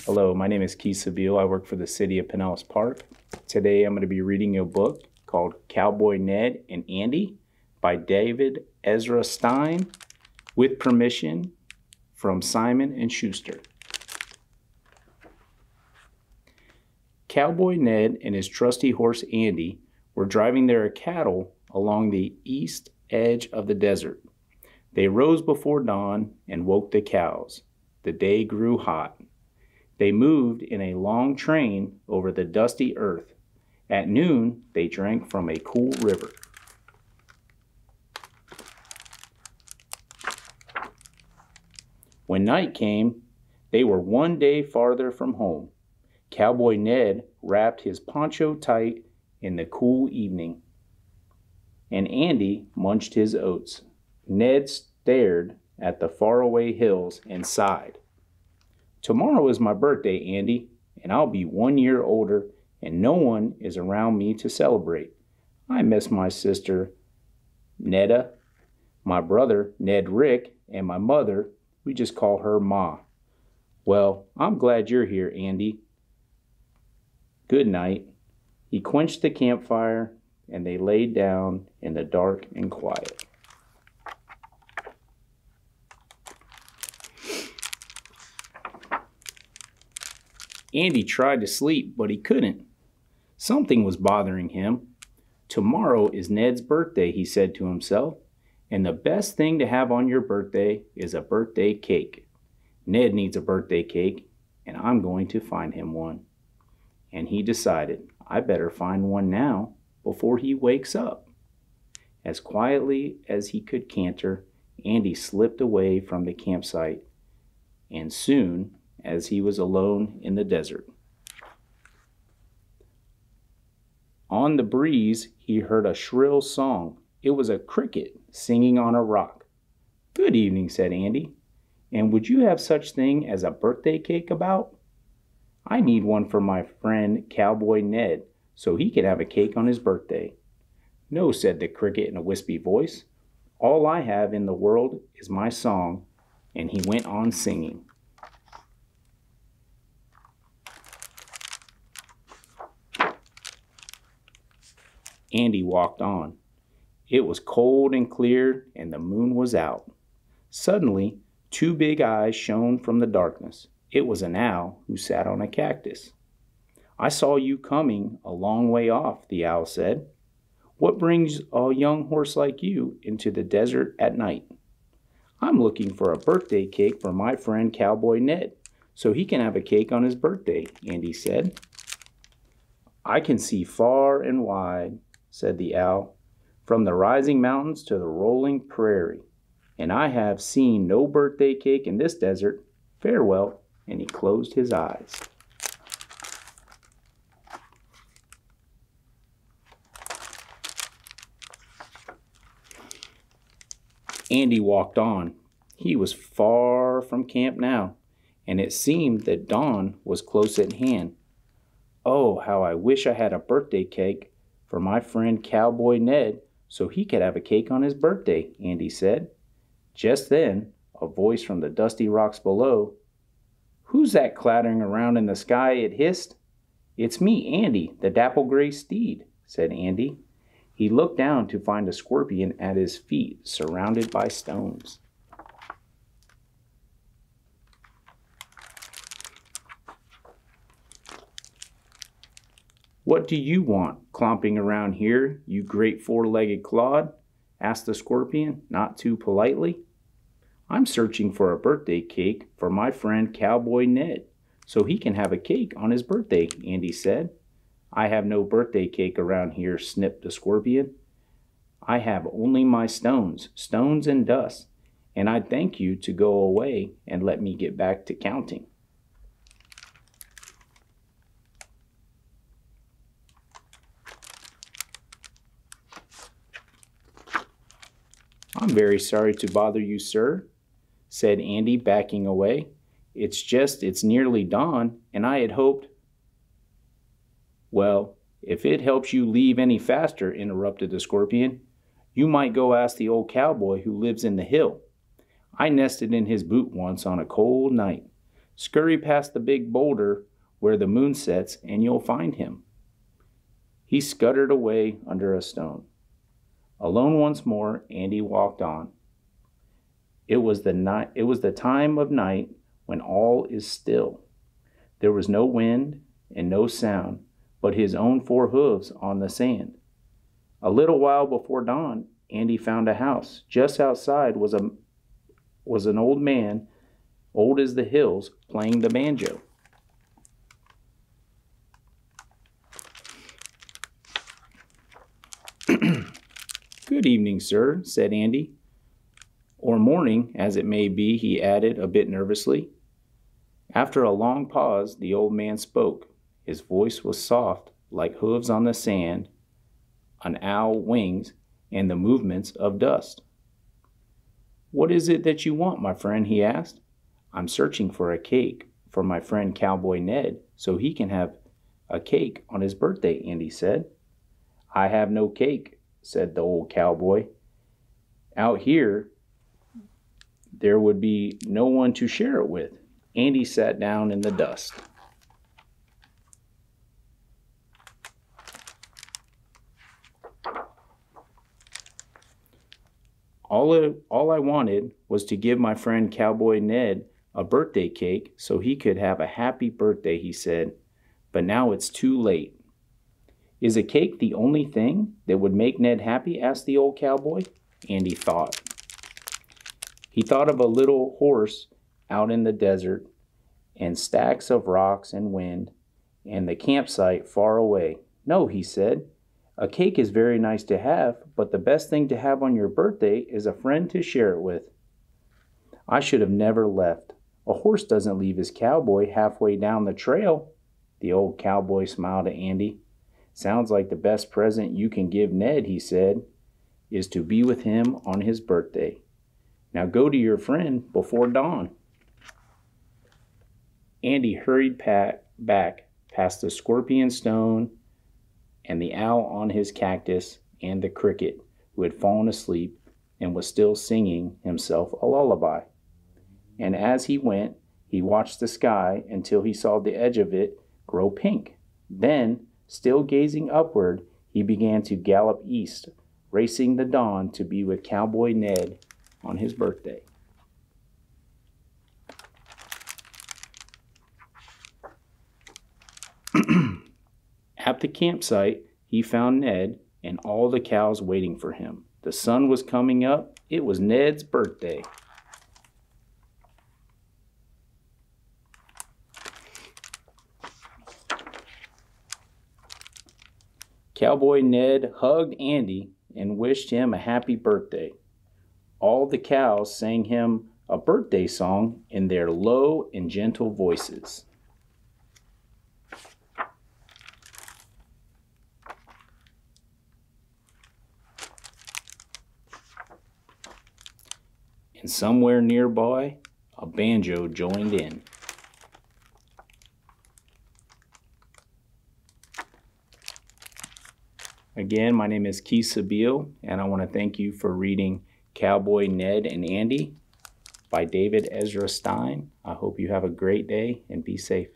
Hello, my name is Sabiel. I work for the city of Pinellas Park. Today I'm going to be reading a book called Cowboy Ned and Andy by Ezra Stein with permission from Simon & Schuster. Cowboy Ned and his trusty horse Andy were driving their cattle along the east edge of the desert. They rose before dawn and woke the cows. The day grew hot. They moved in a long train over the dusty earth. At noon, they drank from a cool river. When night came, they were one day farther from home. Cowboy Ned wrapped his poncho tight in the cool evening, and Andy munched his oats. Ned stared at the faraway hills and sighed. Tomorrow is my birthday, Andy, and I'll be 1 year older, and no one is around me to celebrate. I miss my sister, Netta, my brother, Ned Rick, and my mother. We just call her Ma. Well, I'm glad you're here, Andy. Good night. He quenched the campfire, and they laid down in the dark and quiet. Andy tried to sleep, but he couldn't. Something was bothering him. Tomorrow is Ned's birthday, he said to himself, and the best thing to have on your birthday is a birthday cake. Ned needs a birthday cake, and I'm going to find him one. And he decided, I better find one now before he wakes up. As quietly as he could canter, Andy slipped away from the campsite, and soon as he was alone in the desert. On the breeze, he heard a shrill song. It was a cricket singing on a rock. Good evening, said Andy. And would you have such thing as a birthday cake about? I need one for my friend Cowboy Ned, so he can have a cake on his birthday. No, said the cricket in a wispy voice. All I have in the world is my song, and he went on singing. Andy walked on. It was cold and clear, and the moon was out. Suddenly, two big eyes shone from the darkness. It was an owl who sat on a cactus. I saw you coming a long way off, the owl said. What brings a young horse like you into the desert at night? I'm looking for a birthday cake for my friend Cowboy Ned, so he can have a cake on his birthday, Andy said. I can see far and wide, said the owl, from the rising mountains to the rolling prairie, and I have seen no birthday cake in this desert. Farewell, and he closed his eyes. Andy walked on. He was far from camp now, and it seemed that dawn was close at hand. Oh, how I wish I had a birthday cake for my friend Cowboy Ned, so he could have a cake on his birthday, Andy said. Just then, a voice from the dusty rocks below. Who's that clattering around in the sky? It hissed. It's me, Andy, the dapple gray steed, said Andy. He looked down to find a scorpion at his feet, surrounded by stones. What do you want, clomping around here, you great four-legged clod? Asked the scorpion, not too politely. I'm searching for a birthday cake for my friend Cowboy Ned, so he can have a cake on his birthday, Andy said. I have no birthday cake around here, snipped the scorpion. I have only my stones and dust, and I'd thank you to go away and let me get back to counting. I'm very sorry to bother you, sir, said Andy, backing away. It's nearly dawn, and I had hoped. Well, if it helps you leave any faster, interrupted the scorpion, you might go ask the old cowboy who lives in the hill. I nested in his boot once on a cold night. Scurry past the big boulder where the moon sets and you'll find him." He scuttered away under a stone. Alone once more, Andy walked on. It was the time of night when all is still. There was no wind and no sound but his own 4 hooves on the sand. A little while before dawn, Andy found a house. Just outside was an old man, old as the hills, playing the banjo. "Good evening, sir," said Andy. "Or morning, as it may be," he added a bit nervously. After a long pause, the old man spoke. His voice was soft, like hooves on the sand, an owl wings, and the movements of dust. "What is it that you want, my friend?" he asked. "I'm searching for a cake for my friend Cowboy Ned, so he can have a cake on his birthday," Andy said. "I have no cake," said the old cowboy. "Out here, there would be no one to share it with." Andy sat down in the dust. All I wanted was to give my friend Cowboy Ned a birthday cake so he could have a happy birthday," he said. "But now it's too late." "Is a cake the only thing that would make Ned happy?" asked the old cowboy. Andy thought. He thought of a little horse out in the desert, and stacks of rocks and wind, and the campsite far away. "No," he said. "A cake is very nice to have, but the best thing to have on your birthday is a friend to share it with." "I should have never left. A horse doesn't leave his cowboy halfway down the trail." The old cowboy smiled at Andy. "Sounds like the best present you can give Ned," he said, "is to be with him on his birthday. Now go to your friend before dawn." Andy hurried back past the scorpion stone and the owl on his cactus and the cricket who had fallen asleep and was still singing himself a lullaby. And as he went, he watched the sky until he saw the edge of it grow pink. Then, still gazing upward, he began to gallop east, racing the dawn to be with Cowboy Ned on his birthday. At the campsite, he found Ned and all the cows waiting for him. The sun was coming up. It was Ned's birthday. Cowboy Ned hugged Andy and wished him a happy birthday. All the cows sang him a birthday song in their low and gentle voices. And somewhere nearby, a banjo joined in. Again, my name is Sabiel, and I want to thank you for reading Cowboy Ned and Andy by Ezra Stein. I hope you have a great day and be safe.